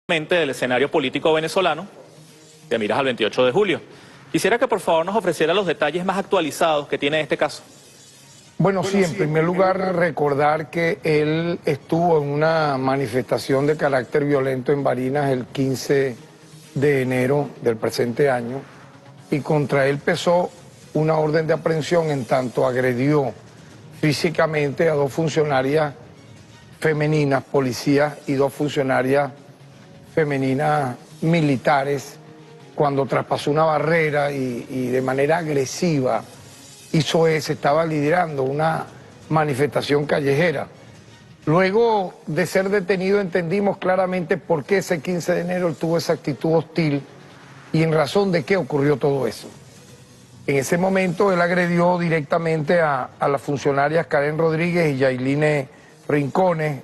del escenario político venezolano, te miras al 28 de julio. Quisiera que por favor nos ofreciera los detalles más actualizados que tiene este caso. Bueno, sí, en primer lugar recordar que él estuvo en una manifestación de carácter violento en Barinas el 15 de enero del presente año y contra él pesó una orden de aprehensión en tanto agredió físicamente a dos funcionarias femeninas, policías, y dos funcionarias femeninas militares cuando traspasó una barrera y de manera agresiva hizo eso, estaba liderando una manifestación callejera. Luego de ser detenido entendimos claramente por qué ese 15 de enero él tuvo esa actitud hostil y en razón de qué ocurrió todo eso. En ese momento él agredió directamente a las funcionarias Karen Rodríguez y Yailine Rincones,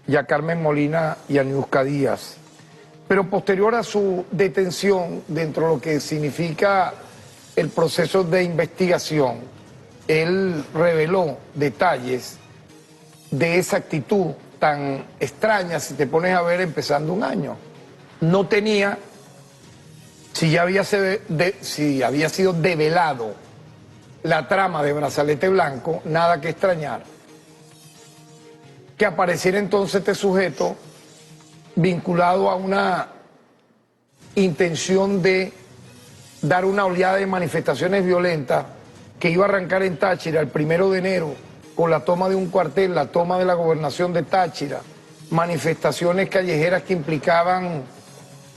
y a Carmen Molina y a Niusca Díaz. Pero posterior a su detención, dentro de lo que significa el proceso de investigación, él reveló detalles de esa actitud tan extraña, si te pones a ver, empezando un año. No tenía, si había sido develado la trama de Brazalete Blanco, nada que extrañar que apareciera entonces este sujeto vinculado a una intención de dar una oleada de manifestaciones violentas que iba a arrancar en Táchira el 1 de enero con la toma de un cuartel, la toma de la gobernación de Táchira, manifestaciones callejeras que implicaban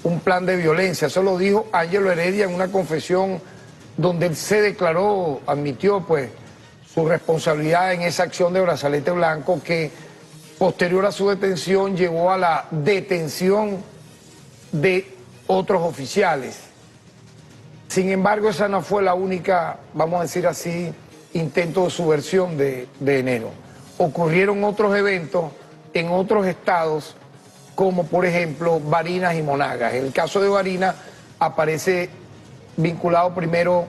un plan de violencia. Eso lo dijo Ángelo Heredia en una confesión donde él se declaró, admitió pues su responsabilidad en esa acción de Brazalete Blanco que posterior a su detención llevó a la detención de otros oficiales. Sin embargo, esa no fue la única, vamos a decir así, intento de subversión de enero. Ocurrieron otros eventos en otros estados, como por ejemplo Barinas y Monagas. En el caso de Barinas aparece vinculado primero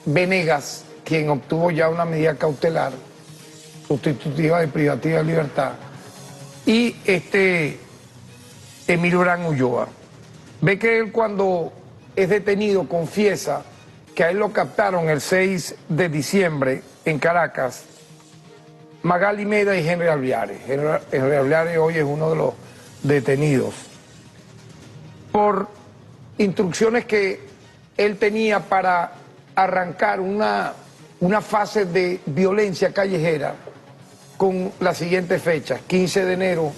Venegas, quien obtuvo ya una medida cautelar sustitutiva de privativa de libertad, y Emilio Gran Ulloa. Ve que él cuando es detenido confiesa que a él lo captaron el 6 de diciembre en Caracas Magali Meda y Henry Alviares. Henry Alviares hoy es uno de los detenidos por instrucciones que él tenía para arrancar una fase de violencia callejera con las siguientes fechas: 15 de enero,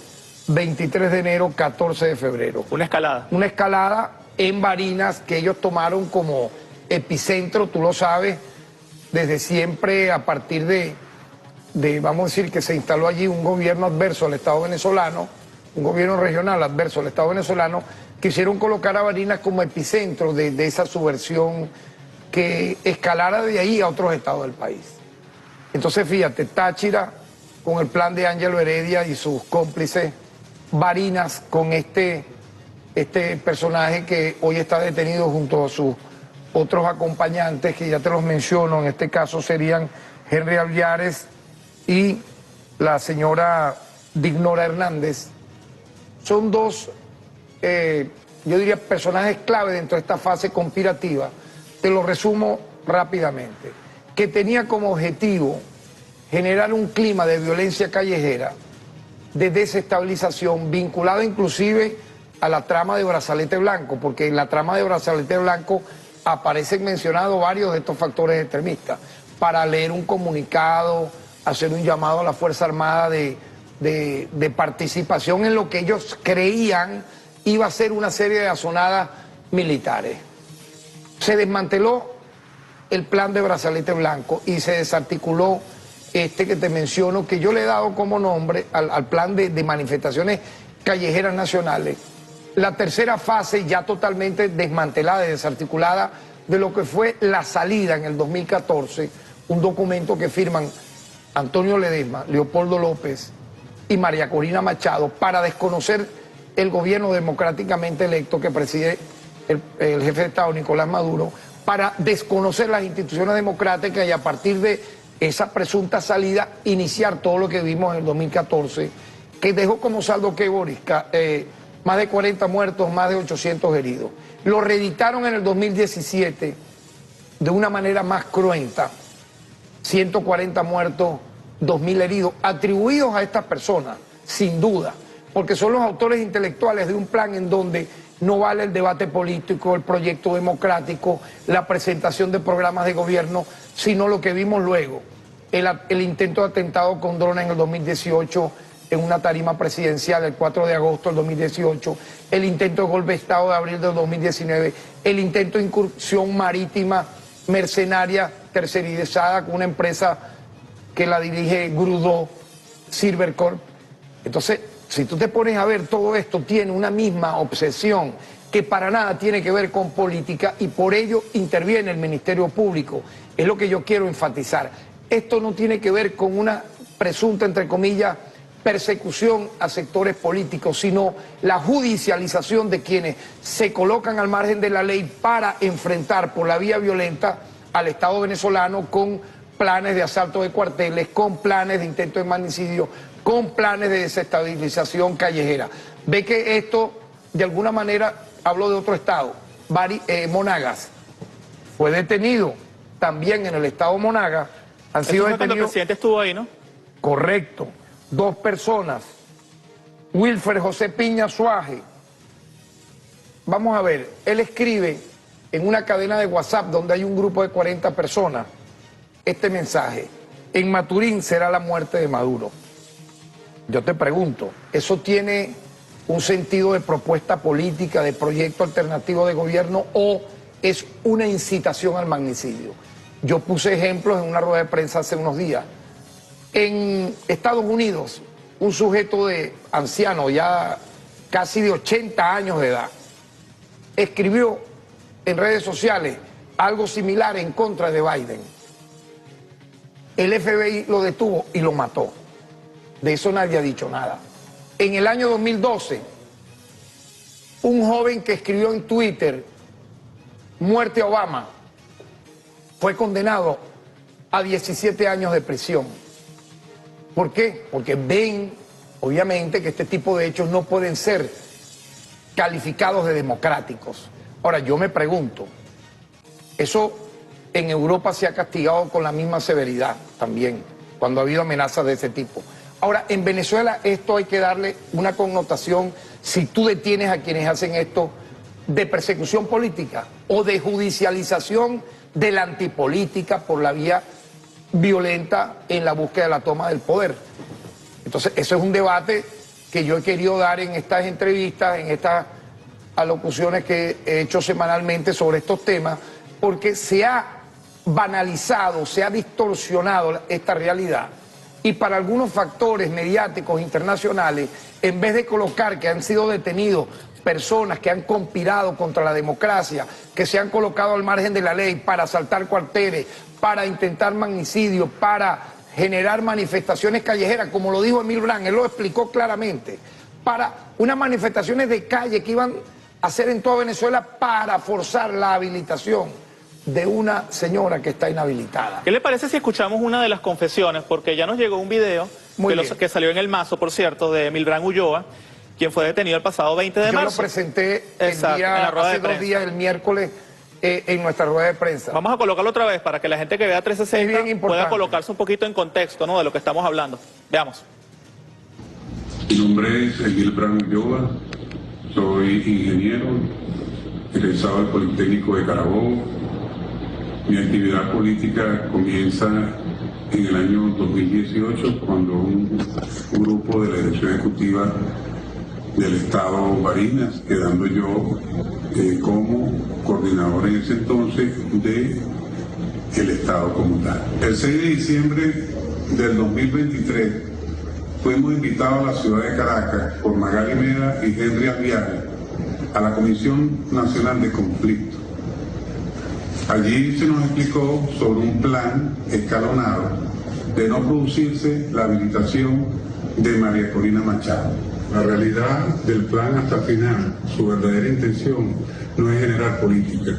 23 de enero, 14 de febrero. Una escalada. Una escalada en Barinas que ellos tomaron como epicentro, tú lo sabes, desde siempre a partir de vamos a decir que se instaló allí un gobierno adverso al Estado venezolano, un gobierno regional adverso al Estado venezolano, quisieron colocar a Barinas como epicentro de esa subversión que escalara de ahí a otros estados del país. Entonces fíjate, Táchira con el plan de Ángelo Heredia y sus cómplices, Barinas con este personaje que hoy está detenido junto a sus otros acompañantes, que ya te los menciono, en este caso serían Henry Alviares y la señora Dignora Hernández. Son dos, yo diría, personajes clave dentro de esta fase conspirativa. Te lo resumo rápidamente, que tenía como objetivo generar un clima de violencia callejera, de desestabilización, vinculado inclusive a la trama de Brazalete Blanco, porque en la trama de Brazalete Blanco aparecen mencionados varios de estos factores extremistas, para leer un comunicado, hacer un llamado a la Fuerza Armada de participación en lo que ellos creían iba a ser una serie de azonadas militares. Se desmanteló el plan de Brazalete Blanco y se desarticuló que te menciono, que yo le he dado como nombre al plan de manifestaciones callejeras nacionales. La tercera fase ya totalmente desmantelada y desarticulada de lo que fue la salida en el 2014, un documento que firman Antonio Ledesma, Leopoldo López y María Corina Machado para desconocer el gobierno democráticamente electo que preside el jefe de Estado Nicolás Maduro, para desconocer las instituciones democráticas y a partir de esa presunta salida iniciar todo lo que vimos en el 2014, que dejó como saldo que Boris, más de 40 muertos, más de 800 heridos. Lo reeditaron en el 2017 de una manera más cruenta, 140 muertos, 2.000 heridos, atribuidos a estas personas, sin duda, porque son los autores intelectuales de un plan en donde no vale el debate político, el proyecto democrático, la presentación de programas de gobierno, sino lo que vimos luego, el intento de atentado con drones en el 2018, en una tarima presidencial el 4 de agosto del 2018, el intento de golpe de Estado de abril del 2019, el intento de incursión marítima mercenaria tercerizada con una empresa que la dirige Grudó, Silvercorp. Entonces, si tú te pones a ver, todo esto tiene una misma obsesión que para nada tiene que ver con política y por ello interviene el Ministerio Público. Es lo que yo quiero enfatizar. Esto no tiene que ver con una presunta, entre comillas, persecución a sectores políticos, sino la judicialización de quienes se colocan al margen de la ley para enfrentar por la vía violenta al Estado venezolano con planes de asalto de cuarteles, con planes de intento de magnicidio, con planes de desestabilización callejera. Ve que esto, de alguna manera, hablo de otro estado, Monagas, fue detenido también en el estado Monagas, han sido detenidos... Cuando el presidente estuvo ahí, ¿no? Correcto. 2 personas, Wilfer José Piña Suaje. Vamos a ver, él escribe en una cadena de WhatsApp donde hay un grupo de 40 personas este mensaje: en Maturín será la muerte de Maduro. Yo te pregunto, ¿eso tiene un sentido de propuesta política, de proyecto alternativo de gobierno o es una incitación al magnicidio? Yo puse ejemplos en una rueda de prensa hace unos días. En Estados Unidos, un sujeto de anciano, ya casi de 80 años de edad, escribió en redes sociales algo similar en contra de Biden. El FBI lo detuvo y lo mató. De eso nadie ha dicho nada. En el año 2012, un joven que escribió en Twitter, muerte a Obama, fue condenado a 17 años de prisión. ¿Por qué? Porque ven, obviamente, que este tipo de hechos no pueden ser calificados de democráticos. Ahora, yo me pregunto, eso en Europa se ha castigado con la misma severidad también, cuando ha habido amenazas de ese tipo. Ahora, en Venezuela esto hay que darle una connotación, si tú detienes a quienes hacen esto, de persecución política o de judicialización de la antipolítica por la vía violenta en la búsqueda de la toma del poder. Entonces, eso es un debate que yo he querido dar en estas entrevistas, en estas alocuciones que he hecho semanalmente sobre estos temas, porque se ha banalizado, se ha distorsionado esta realidad. Y para algunos factores mediáticos internacionales, en vez de colocar que han sido detenidos personas que han conspirado contra la democracia, que se han colocado al margen de la ley para asaltar cuarteles, para intentar magnicidio, para generar manifestaciones callejeras, como lo dijo Emil Brand, él lo explicó claramente, para unas manifestaciones de calle que iban a hacer en toda Venezuela para forzar la habilitación de una señora que está inhabilitada. ¿Qué le parece si escuchamos una de las confesiones? Porque ya nos llegó un video que salió en El Mazo, por cierto, de Emil Brand Ulloa, quien fue detenido el pasado 20 de marzo. Yo lo presenté hace 2 días, el miércoles, en nuestra rueda de prensa. Vamos a colocarlo otra vez para que la gente que vea 360 pueda colocarse un poquito en contexto, ¿no?, de lo que estamos hablando. Veamos. Mi nombre es Emil Brand Ulloa, soy ingeniero, egresado del Politécnico de Carabobo. Mi actividad política comienza en el año 2018, cuando un grupo de la dirección ejecutiva del Estado Barinas, quedando yo como coordinador en ese entonces del Estado como tal. El 6 de diciembre del 2023 fuimos invitados a la ciudad de Caracas por Magali Meda y Henry Alviare a la Comisión Nacional de Conflicto. Allí se nos explicó sobre un plan escalonado de no producirse la habilitación de María Corina Machado. La realidad del plan hasta el final, su verdadera intención no es generar política,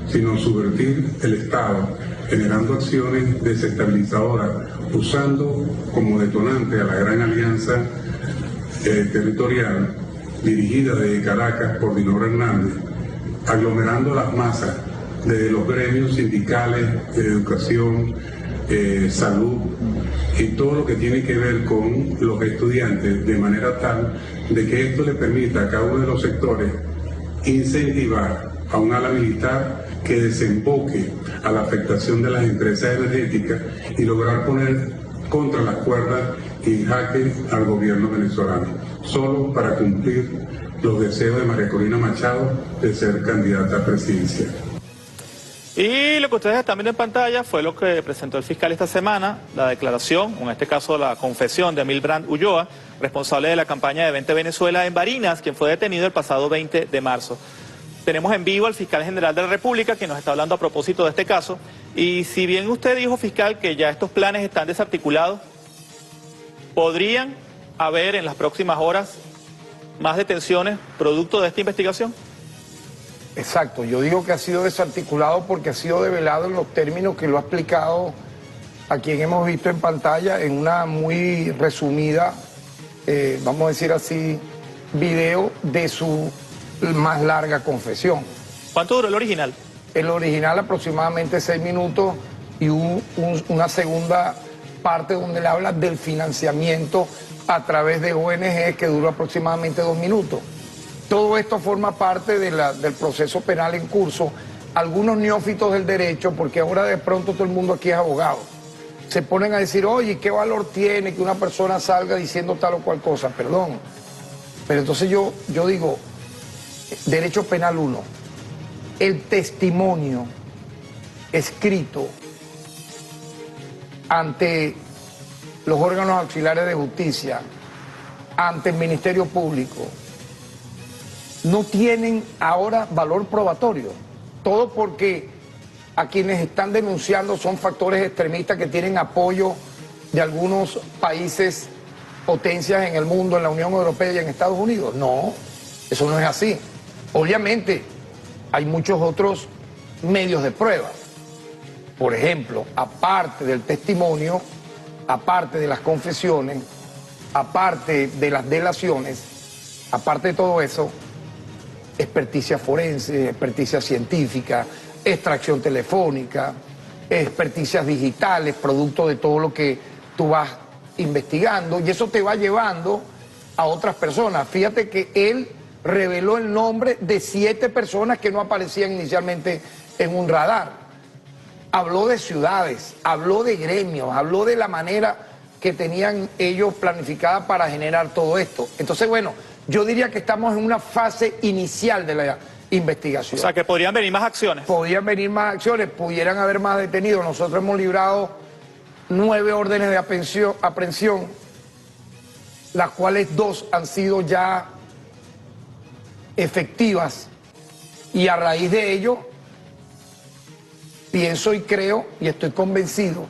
sino subvertir el Estado, generando acciones desestabilizadoras, usando como detonante a la gran alianza territorial dirigida desde Caracas por Dinora Hernández, aglomerando las masas de los gremios sindicales de educación, salud y todo lo que tiene que ver con los estudiantes, de manera tal de que esto le permita a cada uno de los sectores incentivar a un ala militar que desemboque a la afectación de las empresas energéticas y lograr poner contra las cuerdas y en jaque al gobierno venezolano, solo para cumplir los deseos de María Corina Machado de ser candidata a presidencia. Y lo que ustedes están viendo en pantalla fue lo que presentó el fiscal esta semana, la declaración, en este caso la confesión de Milbrand Ulloa, responsable de la campaña de Vente Venezuela en Barinas, quien fue detenido el pasado 20 de marzo. Tenemos en vivo al fiscal general de la República, que nos está hablando a propósito de este caso. Y si bien usted dijo, fiscal, que ya estos planes están desarticulados, ¿podrían haber en las próximas horas más detenciones producto de esta investigación? Exacto, yo digo que ha sido desarticulado porque ha sido develado en los términos que lo ha explicado a quien hemos visto en pantalla en una muy resumida, vamos a decir así, video de su más larga confesión. ¿Cuánto duró el original? El original aproximadamente 6 minutos y una segunda parte donde le habla del financiamiento a través de ONG que duró aproximadamente 2 minutos. Todo esto forma parte del proceso penal en curso. Algunos neófitos del derecho, porque ahora de pronto todo el mundo aquí es abogado, se ponen a decir, oye, ¿qué valor tiene que una persona salga diciendo tal o cual cosa? Perdón. Pero entonces yo digo, Derecho Penal 1, el testimonio escrito ante los órganos auxiliares de justicia, ante el Ministerio Público, no tienen ahora valor probatorio. Todo porque a quienes están denunciando son factores extremistas que tienen apoyo de algunos países, potencias en el mundo, en la Unión Europea y en Estados Unidos. No, eso no es así. Obviamente hay muchos otros medios de prueba. Por ejemplo, aparte del testimonio, aparte de las confesiones, aparte de las delaciones, aparte de todo eso, experticia forense, experticia científica, extracción telefónica, experticias digitales, producto de todo lo que tú vas investigando, y eso te va llevando a otras personas. Fíjate que él reveló el nombre de 7 personas que no aparecían inicialmente en un radar. Habló de ciudades, habló de gremios, habló de la manera que tenían ellos planificada para generar todo esto. Entonces, bueno, yo diría que estamos en una fase inicial de la investigación. O sea, que podrían venir más acciones. Podrían venir más acciones, pudieran haber más detenidos. Nosotros hemos librado 9 órdenes de aprehensión, las cuales 2 han sido ya efectivas. Y a raíz de ello, pienso y creo y estoy convencido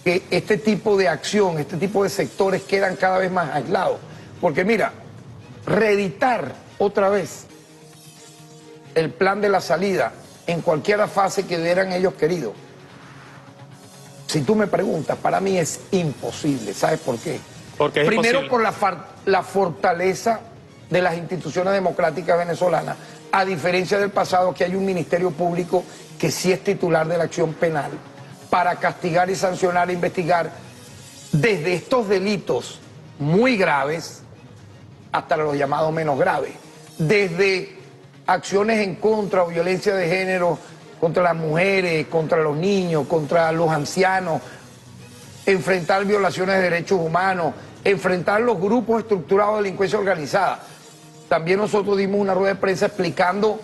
que este tipo de acción, este tipo de sectores quedan cada vez más aislados. Porque mira, reeditar otra vez el plan de la salida en cualquier fase que hubieran ellos querido, si tú me preguntas, para mí es imposible. ¿Sabes por qué? Porque es primero imposible. por la fortaleza de las instituciones democráticas venezolanas, a diferencia del pasado, que hay un Ministerio Público que sí es titular de la acción penal para castigar y sancionar e investigar desde estos delitos muy graves hasta los llamados menos graves, desde acciones en contra o violencia de género contra las mujeres, contra los niños, contra los ancianos, enfrentar violaciones de derechos humanos, enfrentar los grupos estructurados de delincuencia organizada. También nosotros dimos una rueda de prensa explicando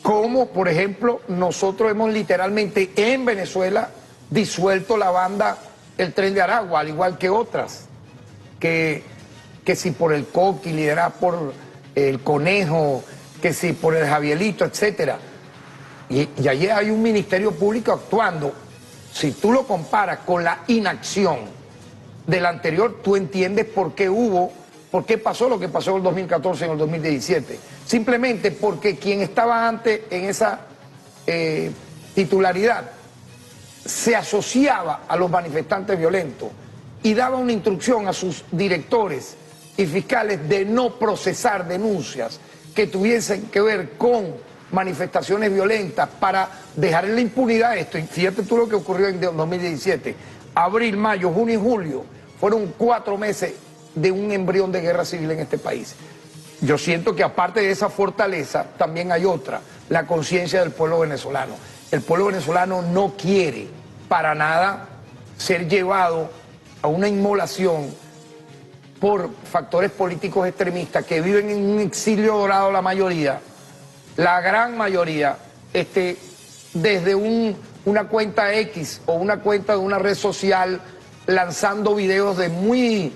cómo, por ejemplo, nosotros hemos literalmente en Venezuela disuelto la banda El Tren de Aragua, al igual que otras, que si por el Coqui, liderada por el Conejo, que si por el Javielito, etcétera. Y allí hay un Ministerio Público actuando. Si tú lo comparas con la inacción del anterior, tú entiendes por qué pasó lo que pasó en el 2014 y en el 2017. Simplemente porque quien estaba antes en esa titularidad se asociaba a los manifestantes violentos y daba una instrucción a sus directores y fiscales de no procesar denuncias que tuviesen que ver con manifestaciones violentas para dejar en la impunidad esto. Y fíjate tú lo que ocurrió en 2017. Abril, mayo, junio y julio fueron 4 meses de un embrión de guerra civil en este país. Yo siento que aparte de esa fortaleza, también hay otra, la conciencia del pueblo venezolano. El pueblo venezolano no quiere para nada ser llevado a una inmolación por factores políticos extremistas que viven en un exilio dorado la mayoría, la gran mayoría, desde una cuenta X o una cuenta de una red social lanzando videos de muy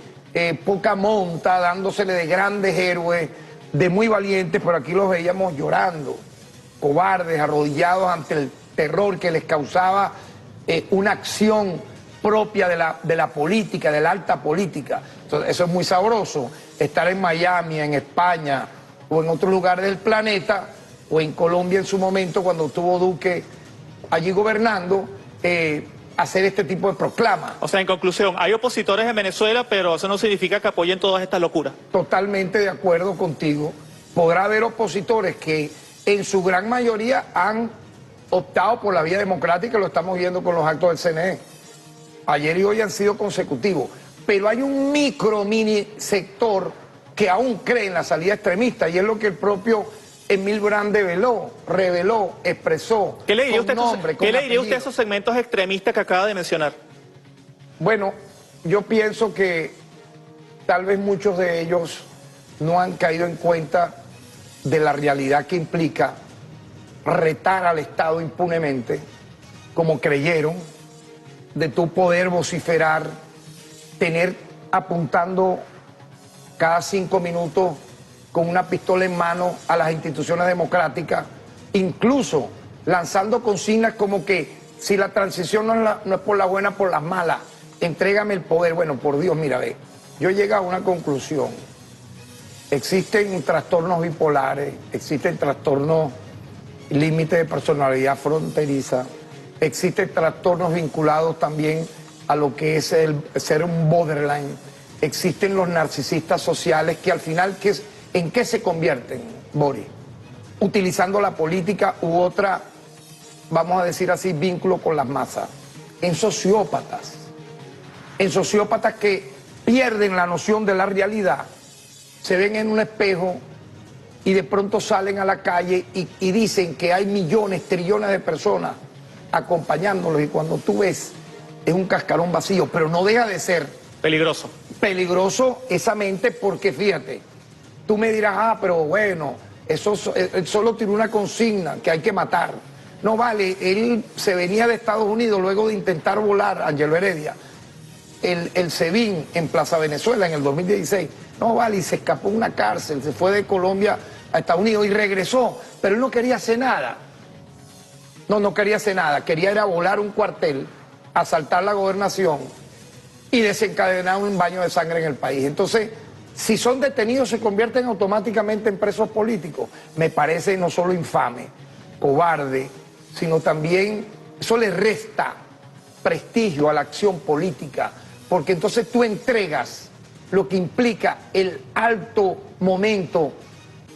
poca monta, dándosele de grandes héroes, de muy valientes, pero aquí los veíamos llorando, cobardes, arrodillados ante el terror que les causaba una acción propia de la política, de la alta política. Entonces, eso es muy sabroso, estar en Miami, en España o en otros lugares del planeta, o en Colombia en su momento cuando estuvo Duque allí gobernando, hacer este tipo de proclamas. O sea, en conclusión, hay opositores en Venezuela, pero eso no significa que apoyen todas estas locuras. Totalmente de acuerdo contigo. Podrá haber opositores que en su gran mayoría han optado por la vía democrática, lo estamos viendo con los actos del CNE. Ayer y hoy han sido consecutivos. Pero hay un mini sector que aún cree en la salida extremista, y es lo que el propio Emil Brand reveló, expresó. ¿Qué le diría usted a esos segmentos extremistas que acaba de mencionar? Bueno, yo pienso que tal vez muchos de ellos no han caído en cuenta de la realidad que implica retar al Estado impunemente, como creyeron, de tu poder vociferar, tener apuntando cada 5 minutos con una pistola en mano a las instituciones democráticas, incluso lanzando consignas como que si la transición no es por la buena, por las malas, entrégame el poder. Bueno, por Dios, mira, ve, yo llego a una conclusión. Existen trastornos bipolares, existen trastornos límite de personalidad fronteriza, existen trastornos vinculados también a lo que es el ser un borderline, existen los narcisistas sociales que al final, ¿en qué se convierten, Boris? Utilizando la política u otra, vamos a decir así, vínculo con las masas, en sociópatas que pierden la noción de la realidad, se ven en un espejo y de pronto salen a la calle y dicen que hay millones, trillones de personas acompañándolos, y cuando tú ves es un cascarón vacío, pero no deja de ser peligroso. Peligroso esa mente, porque fíjate, tú me dirás, pero bueno, él solo tiró una consigna que hay que matar. No vale, él se venía de Estados Unidos luego de intentar volar, Angelo Heredia, el SEBIN en Plaza Venezuela en el 2016. No vale, y se escapó de una cárcel, se fue de Colombia a Estados Unidos y regresó, pero él no quería hacer nada. No quería hacer nada, quería ir a volar un cuartel, asaltar la gobernación y desencadenar un baño de sangre en el país. Entonces, si son detenidos, se convierten automáticamente en presos políticos. Me parece no solo infame, cobarde, sino también eso le resta prestigio a la acción política, porque entonces tú entregas lo que implica el alto momento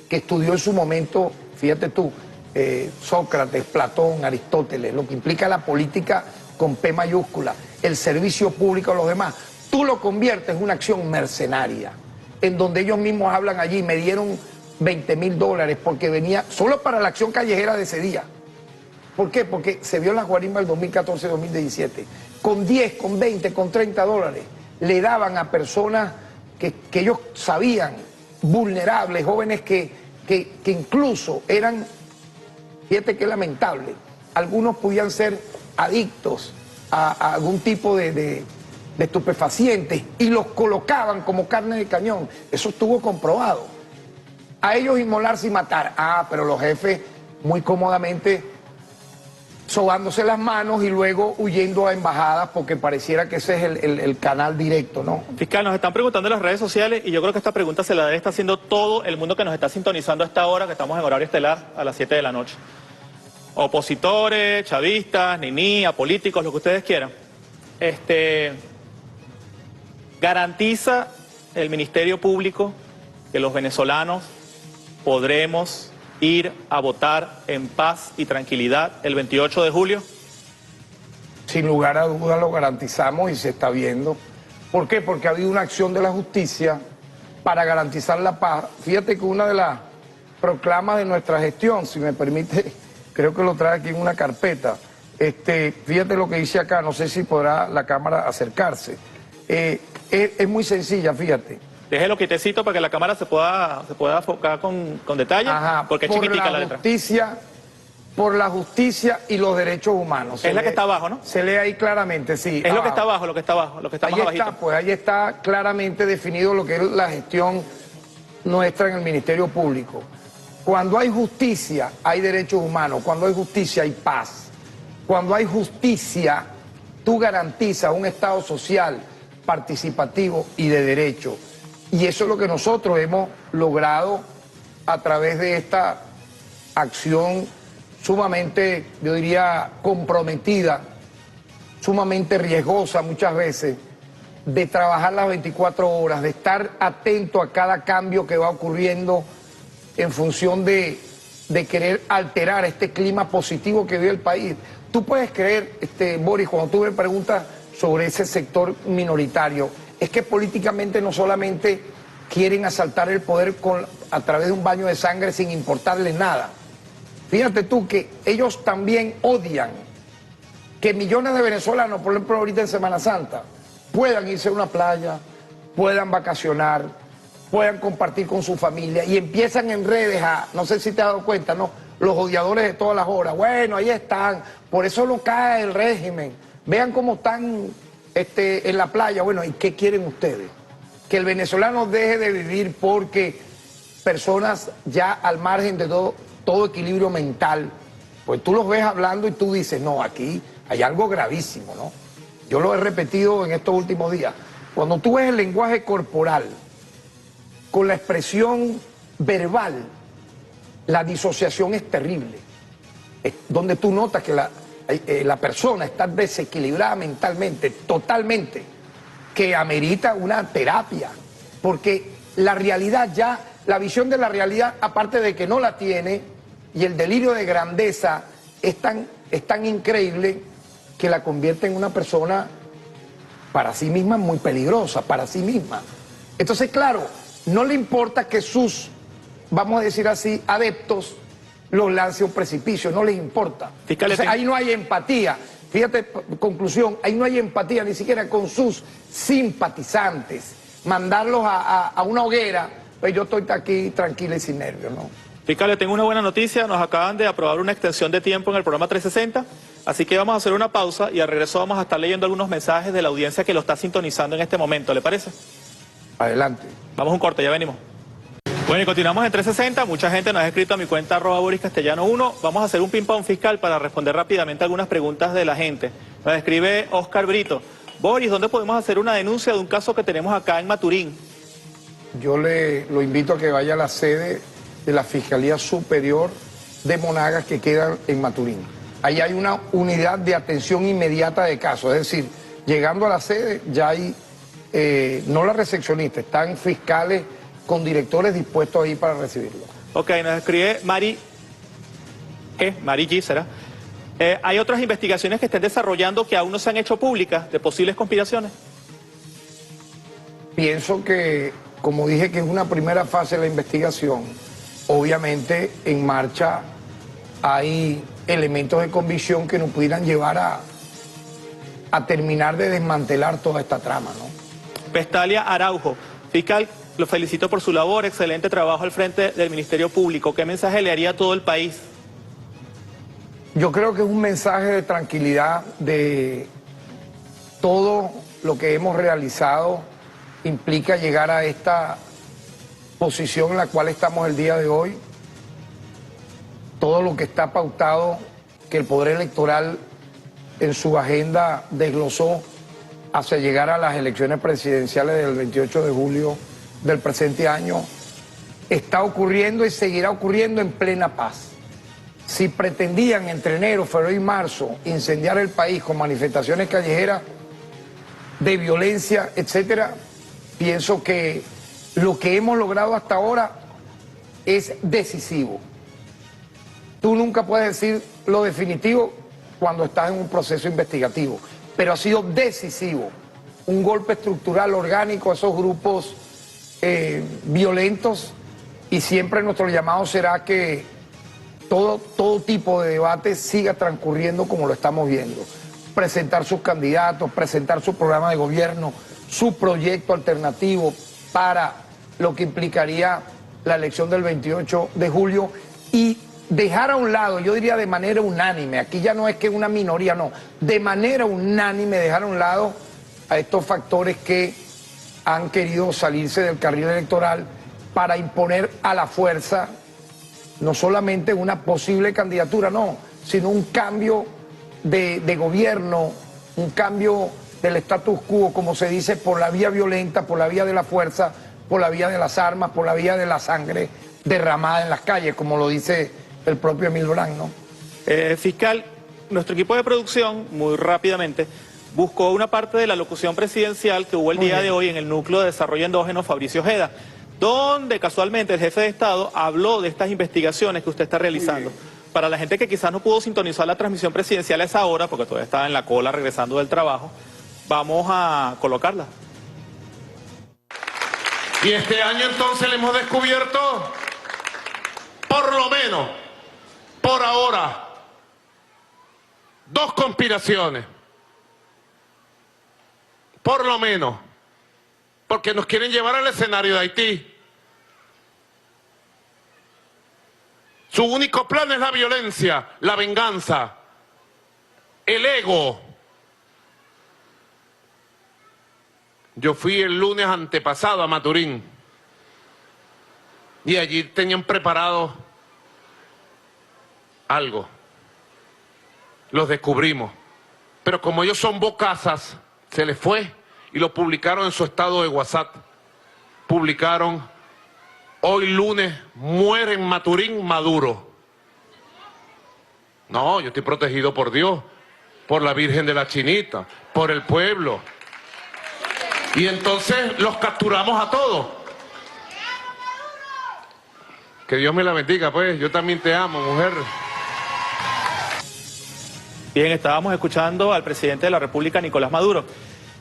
que estudió en su momento, fíjate tú, Sócrates, Platón, Aristóteles, lo que implica la política con P mayúscula, el servicio público a los demás. Tú lo conviertes en una acción mercenaria, en donde ellos mismos hablan allí, me dieron $20.000 porque venía solo para la acción callejera de ese día. ¿Por qué? Porque se vio en la guarimba del 2014-2017. Con 10, con 20, con $30 le daban a personas que ellos sabían, vulnerables, jóvenes que incluso eran, fíjate qué lamentable, algunos podían ser adictos a algún tipo de estupefacientes y los colocaban como carne de cañón. Eso estuvo comprobado. A ellos inmolarse y matar. Pero los jefes muy cómodamente sobándose las manos y luego huyendo a embajadas porque pareciera que ese es el canal directo, ¿no? Fiscal, nos están preguntando en las redes sociales y yo creo que esta pregunta se la debe estar haciendo todo el mundo que nos está sintonizando a esta hora, que estamos en horario estelar a las 7 de la noche. Opositores, chavistas, niní, apolíticos, lo que ustedes quieran. Garantiza el Ministerio Público que los venezolanos podremos ir a votar en paz y tranquilidad el 28 de julio? Sin lugar a dudas lo garantizamos y se está viendo. ¿Por qué? Porque ha habido una acción de la justicia para garantizar la paz. Fíjate que una de las proclamas de nuestra gestión, si me permite, creo que lo trae aquí en una carpeta. Fíjate lo que dice acá, no sé si podrá la cámara acercarse. Es muy sencilla, fíjate. Déjelo quietecito para que la cámara se pueda enfocar con detalle, Ajá, porque es chiquitica la letra. Por la justicia y los derechos humanos. Es la que está abajo, ¿no? Se lee ahí claramente, sí. Es lo que está abajo, lo que está abajo, lo que está más abajito. Pues ahí está claramente definido lo que es la gestión nuestra en el Ministerio Público. Cuando hay justicia, hay derechos humanos. Cuando hay justicia, hay paz. Cuando hay justicia, tú garantizas un Estado social, participativo y de derecho. Y eso es lo que nosotros hemos logrado a través de esta acción sumamente, yo diría, comprometida, sumamente riesgosa muchas veces, de trabajar las 24 horas, de estar atento a cada cambio que va ocurriendo en función de querer alterar este clima positivo que vive el país. Tú puedes creer, Boris, cuando tú me preguntas sobre ese sector minoritario, es que políticamente no solamente quieren asaltar el poder a través de un baño de sangre sin importarles nada. Fíjate tú que ellos también odian que millones de venezolanos, por ejemplo ahorita en Semana Santa, puedan irse a una playa, puedan vacacionar, puedan compartir con su familia y empiezan en redes a, no sé si te has dado cuenta, ¿no? Los odiadores de todas las horas, bueno, ahí están, por eso no cae el régimen, vean cómo están en la playa, bueno, ¿y qué quieren ustedes? Que el venezolano deje de vivir porque personas ya al margen de todo equilibrio mental, pues tú los ves hablando y tú dices, no, aquí hay algo gravísimo, ¿no? Yo lo he repetido en estos últimos días. Cuando tú ves el lenguaje corporal con la expresión verbal, la disociación es terrible. Es donde tú notas que la persona está desequilibrada mentalmente, totalmente, que amerita una terapia, porque la realidad ya, la visión de la realidad, aparte de que no la tiene, y el delirio de grandeza es tan increíble que la convierte en una persona para sí misma muy peligrosa, para sí misma. Entonces, claro, no le importa que sus, vamos a decir así, adeptos los lance a un precipicio, no les importa. Entonces, ahí no hay empatía. Fíjate, conclusión, ahí no hay empatía ni siquiera con sus simpatizantes. Mandarlos a una hoguera, pues yo estoy aquí tranquila y sin nervios, ¿no? Fiscal, le tengo una buena noticia, nos acaban de aprobar una extensión de tiempo en el programa 360, así que vamos a hacer una pausa y al regreso vamos a estar leyendo algunos mensajes de la audiencia que lo está sintonizando en este momento, ¿le parece? Adelante. Vamos a un corte, ya venimos. Bueno, y continuamos en 360, mucha gente nos ha escrito a mi cuenta @BorisCastellano1, vamos a hacer un ping-pong fiscal para responder rápidamente algunas preguntas de la gente. Nos escribe Oscar Brito, Boris, ¿dónde podemos hacer una denuncia de un caso que tenemos acá en Maturín? Yo lo invito a que vaya a la sede de la Fiscalía Superior de Monagas que queda en Maturín. Ahí hay una unidad de atención inmediata de casos, es decir, llegando a la sede ya hay, no la recepcionista, están fiscales con directores dispuestos ahí para recibirlo. Ok, nos escribe Mari G, ¿será? ¿Hay otras investigaciones que estén desarrollando que aún no se han hecho públicas de posibles conspiraciones? Pienso que, como dije, que es una primera fase de la investigación. Obviamente en marcha hay elementos de convicción que nos pudieran llevar a terminar de desmantelar toda esta trama, ¿no? Pestalia Araujo, fiscal, lo felicito por su labor, excelente trabajo al frente del Ministerio Público. ¿Qué mensaje le haría a todo el país? Yo creo que es un mensaje de tranquilidad, de todo lo que hemos realizado implica llegar a esta posición en la cual estamos el día de hoy. Todo lo que está pautado, que el Poder Electoral en su agenda desglosó hacia llegar a las elecciones presidenciales del 28 de julio del presente año, está ocurriendo y seguirá ocurriendo en plena paz. Si pretendían entre enero, febrero y marzo incendiar el país con manifestaciones callejeras de violencia, etcétera, pienso que lo que hemos logrado hasta ahora es decisivo. Tú nunca puedes decir lo definitivo cuando estás en un proceso investigativo, pero ha sido decisivo. Un golpe estructural orgánico a esos grupos violentos, y siempre nuestro llamado será que todo tipo de debate siga transcurriendo como lo estamos viendo. Presentar sus candidatos, presentar su programa de gobierno, su proyecto alternativo para lo que implicaría la elección del 28 de julio y dejar a un lado, yo diría de manera unánime, aquí ya no es que una minoría, no, de manera unánime dejar a un lado a estos factores que han querido salirse del carril electoral para imponer a la fuerza no solamente una posible candidatura, no, sino un cambio de gobierno, un cambio del status quo, como se dice, por la vía violenta, por la vía de la fuerza, por la vía de las armas, por la vía de la sangre derramada en las calles, como lo dice el propio Emil Brand, ¿no? Fiscal, nuestro equipo de producción, muy rápidamente, buscó una parte de la locución presidencial que hubo el día de hoy en el núcleo de desarrollo endógeno Fabricio Ojeda, donde casualmente el jefe de Estado habló de estas investigaciones que usted está realizando. Para la gente que quizás no pudo sintonizar la transmisión presidencial a esa hora, porque todavía estaba en la cola regresando del trabajo, vamos a colocarla. Y este año entonces le hemos descubierto, por lo menos, por ahora, 2 conspiraciones. Por lo menos, porque nos quieren llevar al escenario de Haití. Su único plan es la violencia, la venganza, el ego. Yo fui el lunes antepasado a Maturín y allí tenían preparado algo. Los descubrimos. Pero como ellos son bocazas, se les fue y lo publicaron en su estado de WhatsApp. Publicaron: hoy lunes muere en Maturín Maduro. No, yo estoy protegido por Dios, por la Virgen de la Chinita, por el pueblo. Y entonces los capturamos a todos. Que Dios me la bendiga, pues. Yo también te amo, mujer. Bien, estábamos escuchando al presidente de la República, Nicolás Maduro.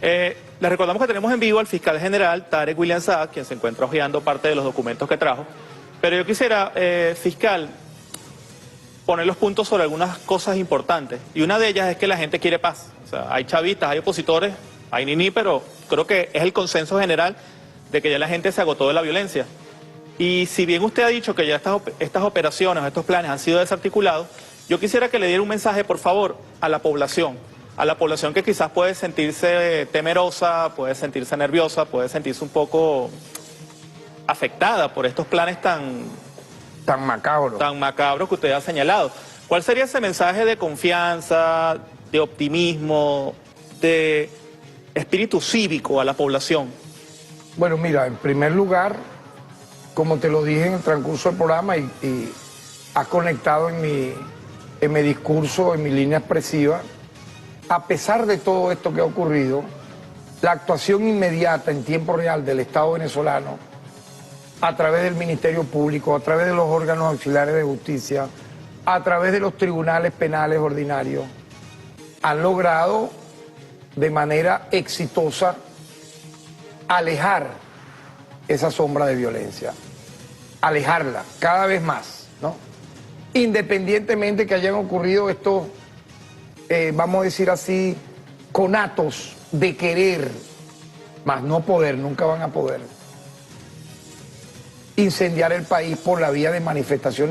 Les recordamos que tenemos en vivo al fiscal general Tarek William Saab, quien se encuentra hojeando parte de los documentos que trajo. Pero yo quisiera, fiscal, poner los puntos sobre algunas cosas importantes. Y una de ellas es que la gente quiere paz. O sea, hay chavistas, hay opositores, hay niní, pero creo que es el consenso general de que ya la gente se agotó de la violencia. Y si bien usted ha dicho que ya estas operaciones, estos planes han sido desarticulados, yo quisiera que le diera un mensaje, por favor, a la población que quizás puede sentirse temerosa, puede sentirse nerviosa, puede sentirse un poco afectada por estos planes tan macabros que usted ha señalado. ¿Cuál sería ese mensaje de confianza, de optimismo, de espíritu cívico a la población? Bueno, mira, en primer lugar, como te lo dije en el transcurso del programa y has conectado en mi discurso, en mi línea expresiva, a pesar de todo esto que ha ocurrido, la actuación inmediata en tiempo real del Estado venezolano, a través del Ministerio Público, a través de los órganos auxiliares de justicia, a través de los tribunales penales ordinarios, han logrado de manera exitosa alejar esa sombra de violencia, alejarla cada vez más, ¿no? Independientemente que hayan ocurrido estos, vamos a decir así, conatos de querer, más no poder, nunca van a poder incendiar el país por la vía de manifestaciones